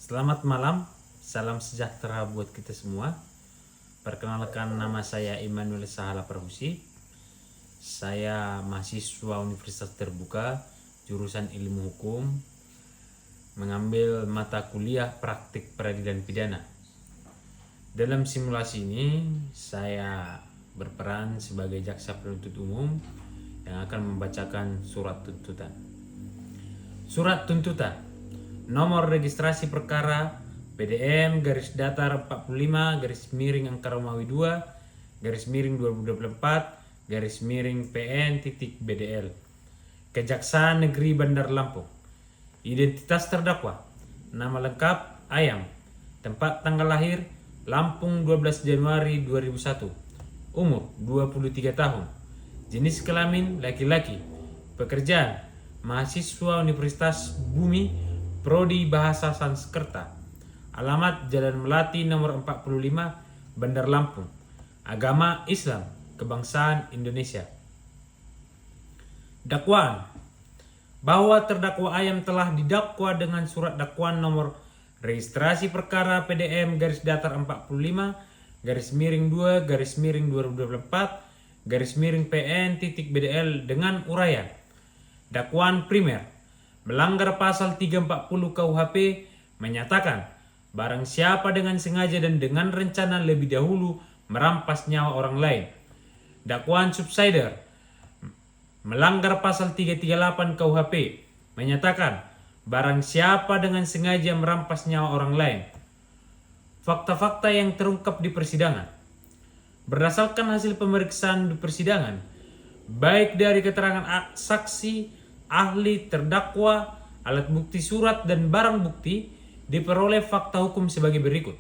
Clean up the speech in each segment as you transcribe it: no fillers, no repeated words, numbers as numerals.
Selamat malam, salam sejahtera buat kita semua. Perkenalkan, nama saya Immanuel Sahala Prahusi. Saya mahasiswa Universitas Terbuka, jurusan Ilmu Hukum, mengambil mata kuliah praktik peradilan pidana. Dalam simulasi ini, saya berperan sebagai jaksa penuntut umum yang akan membacakan surat tuntutan. Surat tuntutan nomor registrasi perkara PDM garis datar 45 garis miring angka Romawi 2 garis miring 2024 garis miring PN titik BDL Kejaksaan Negeri Bandar Lampung. Identitas terdakwa: nama lengkap Ayam, tempat tanggal lahir Lampung 12 Januari 2001, umur 23 tahun, jenis kelamin laki-laki, pekerjaan mahasiswa Universitas Bumi, Prodi Bahasa Sanskerta, alamat Jalan Melati nomor 45, Bandar Lampung, agama Islam, kebangsaan Indonesia. Dakwaan: bahwa terdakwa Ayam telah didakwa dengan surat dakwaan nomor registrasi perkara PDM garis datar 45 garis miring 2 garis miring 2024 garis miring PN titik BDL dengan uraian dakwaan primer melanggar pasal 340 KUHP menyatakan barang siapa dengan sengaja dan dengan rencana lebih dahulu merampas nyawa orang lain. Dakwaan subsidiar melanggar pasal 338 KUHP menyatakan barang siapa dengan sengaja merampas nyawa orang lain. Fakta-fakta yang terungkap di persidangan. Berdasarkan hasil pemeriksaan di persidangan, baik dari keterangan saksi, ahli, terdakwa, alat bukti surat, dan barang bukti, diperoleh fakta hukum sebagai berikut.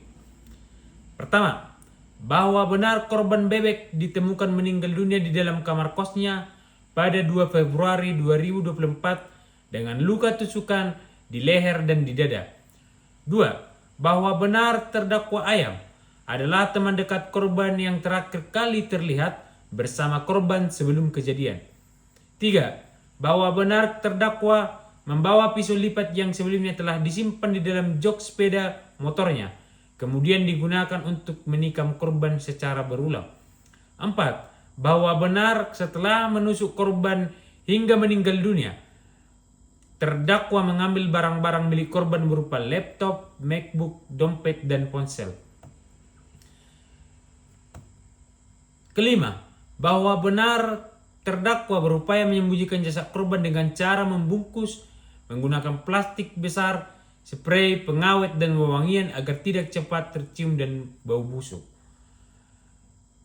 Pertama, bahwa benar korban bebek ditemukan meninggal dunia di dalam kamar kosnya pada 2 Februari 2024 dengan luka tusukan di leher dan di dada. 2. Bahwa benar terdakwa Ayam adalah teman dekat korban yang terakhir kali terlihat bersama korban sebelum kejadian. 3. Bahwa benar terdakwa membawa pisau lipat yang sebelumnya telah disimpan di dalam jok sepeda motornya, kemudian digunakan untuk menikam korban secara berulang. 4. Bahwa benar setelah menusuk korban hingga meninggal dunia, terdakwa mengambil barang-barang milik korban berupa laptop, MacBook, dompet, dan ponsel. Kelima, bahwa benar terdakwa berupaya menyembunyikan jasad korban dengan cara membungkus menggunakan plastik besar, spray, pengawet, dan wewangian agar tidak cepat tercium dan bau busuk.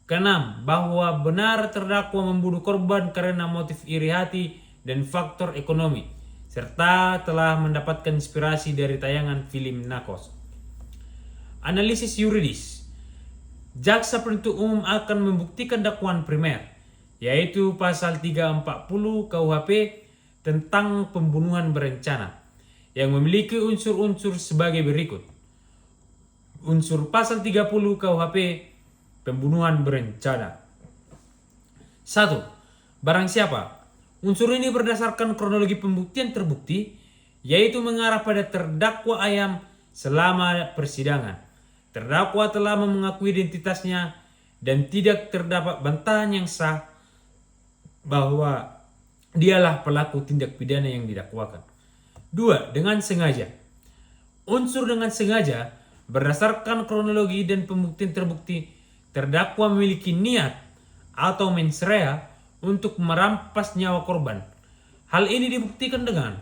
Keenam, bahwa benar terdakwa membunuh korban karena motif iri hati dan faktor ekonomi, serta telah mendapatkan inspirasi dari tayangan film Narcos. Analisis yuridis. Jaksa penuntut umum akan membuktikan dakwaan primer, yaitu pasal 340 KUHP tentang pembunuhan berencana, yang memiliki unsur-unsur sebagai berikut. Unsur pasal 30 KUHP pembunuhan berencana. 1. Barang siapa. Unsur ini berdasarkan kronologi pembuktian terbukti, yaitu mengarah pada terdakwa Ayam selama persidangan. Terdakwa telah mengakui identitasnya dan tidak terdapat bantahan yang sah bahwa dialah pelaku tindak pidana yang didakwakan. 2. Dengan sengaja. Unsur dengan sengaja berdasarkan kronologi dan pembuktian terbukti, terdakwa memiliki niat atau mens rea untuk merampas nyawa korban. Hal ini dibuktikan dengan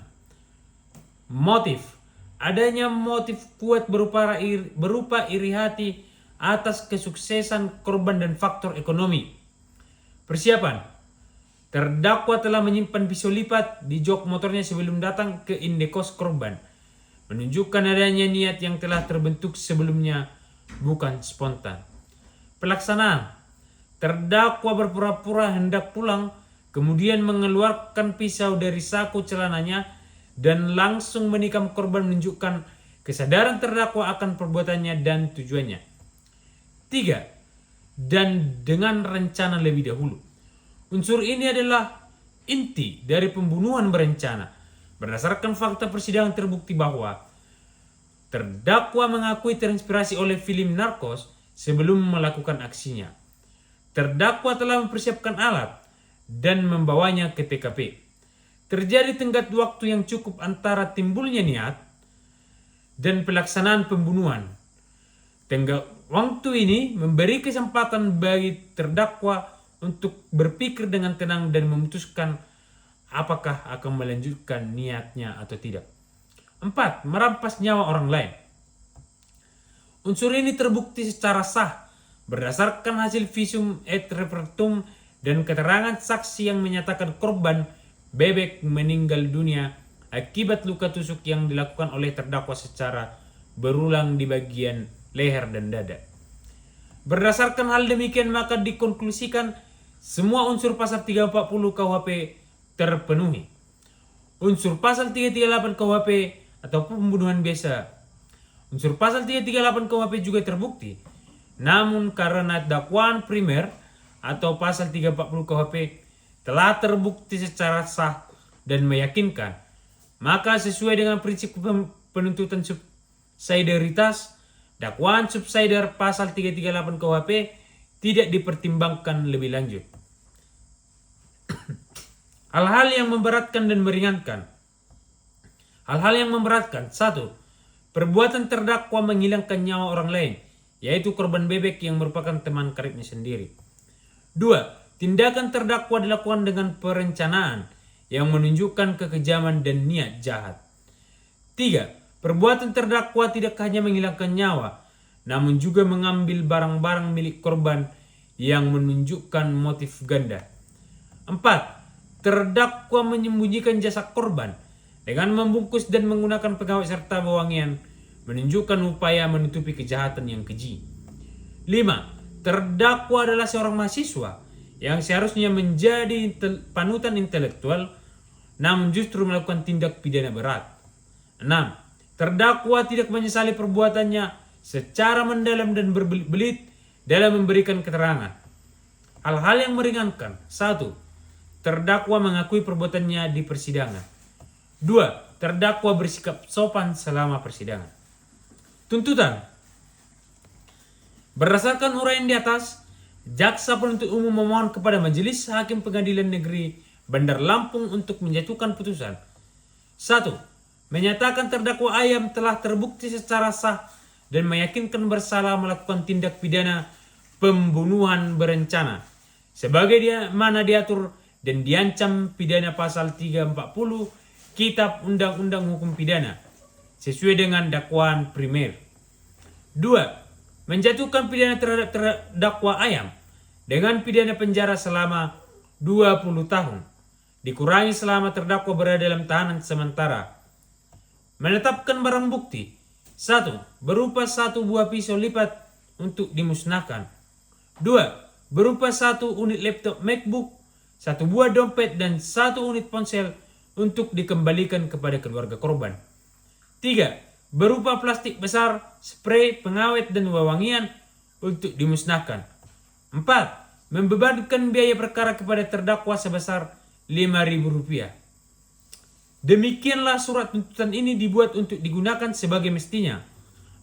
motif. Adanya motif kuat berupa iri hati atas kesuksesan korban dan faktor ekonomi. Persiapan. Terdakwa telah menyimpan pisau lipat di jok motornya sebelum datang ke indekos korban, menunjukkan adanya niat yang telah terbentuk sebelumnya, bukan spontan. Pelaksanaan. Terdakwa berpura-pura hendak pulang, kemudian mengeluarkan pisau dari saku celananya dan langsung menikam korban, menunjukkan kesadaran terdakwa akan perbuatannya dan tujuannya. 3. Dan dengan rencana lebih dahulu. Unsur ini adalah inti dari pembunuhan berencana. Berdasarkan fakta persidangan terbukti bahwa Terdakwa mengakui terinspirasi oleh film Narcos sebelum melakukan aksinya. Terdakwa telah mempersiapkan alat dan membawanya ke TKP. Terjadi tenggat waktu yang cukup antara timbulnya niat dan pelaksanaan pembunuhan. Tenggat waktu ini memberi kesempatan bagi terdakwa untuk berpikir dengan tenang dan memutuskan apakah akan melanjutkan niatnya atau tidak. 4. Merampas nyawa orang lain. Unsur ini terbukti secara sah berdasarkan hasil visum et repertum dan keterangan saksi yang menyatakan korban bebek meninggal dunia akibat luka tusuk yang dilakukan oleh terdakwa secara berulang di bagian leher dan dada. Berdasarkan hal demikian maka dikonklusikan semua unsur pasal 340 KUHP terpenuhi. Unsur pasal 338 KUHP atau pembunuhan biasa. Unsur pasal 338 KUHP juga terbukti. Namun karena dakwaan primer atau pasal 340 KUHP telah terbukti secara sah dan meyakinkan, maka sesuai dengan prinsip penuntutan subsidiaritas, dakwaan subsidiar pasal 338 KUHP tidak dipertimbangkan lebih lanjut. Hal-hal yang memberatkan dan meringankan. Hal-hal yang memberatkan. 1. Perbuatan terdakwa menghilangkan nyawa orang lain, yaitu korban bebek yang merupakan teman karibnya sendiri. 2. Tindakan terdakwa dilakukan dengan perencanaan yang menunjukkan kekejaman dan niat jahat. 3. Perbuatan terdakwa tidak hanya menghilangkan nyawa, namun juga mengambil barang-barang milik korban yang menunjukkan motif ganda. 4. Terdakwa menyembunyikan jasad korban dengan membungkus dan menggunakan pengawet serta wewangian, menunjukkan upaya menutupi kejahatan yang keji. 5. Terdakwa adalah seorang mahasiswa yang seharusnya menjadi panutan intelektual, namun justru melakukan tindak pidana berat. 6. Terdakwa tidak menyesali perbuatannya secara mendalam dan berbelit dalam memberikan keterangan. Hal-hal yang meringankan. 1. Terdakwa mengakui perbuatannya di persidangan. 2. Terdakwa bersikap sopan selama persidangan. Tuntutan. Berdasarkan uraian di atas, jaksa penuntut umum memohon kepada Majelis Hakim Pengadilan Negeri Bandar Lampung untuk menjatuhkan putusan. 1. Menyatakan terdakwa Ayam telah terbukti secara sah dan meyakinkan bersalah melakukan tindak pidana pembunuhan berencana sebagai mana diatur dan diancam pidana pasal 340 Kitab Undang-Undang Hukum Pidana sesuai dengan dakwaan primer. 2. Menjatuhkan pidana terhadap terdakwa Ayam dengan pidana penjara selama 20 tahun dikurangi selama terdakwa berada dalam tahanan sementara. Menetapkan barang bukti. 1. Berupa 1 buah pisau lipat untuk dimusnahkan. 2. Berupa 1 unit laptop MacBook, 1 buah dompet dan 1 unit ponsel untuk dikembalikan kepada keluarga korban. 3. Berupa plastik besar, spray, pengawet dan wewangian untuk dimusnahkan. 4. Membebankan biaya perkara kepada terdakwa sebesar Rp5.000. Demikianlah surat tuntutan ini dibuat untuk digunakan sebagai mestinya.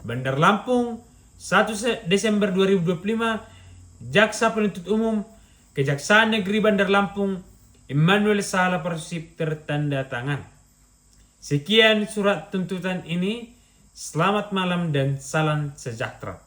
Bandar Lampung, 1 Desember 2025, Jaksa Penuntut Umum, Kejaksaan Negeri Bandar Lampung, Immanuel Sahala Persib tertanda tangan. Sekian surat tuntutan ini. Selamat malam dan salam sejahtera.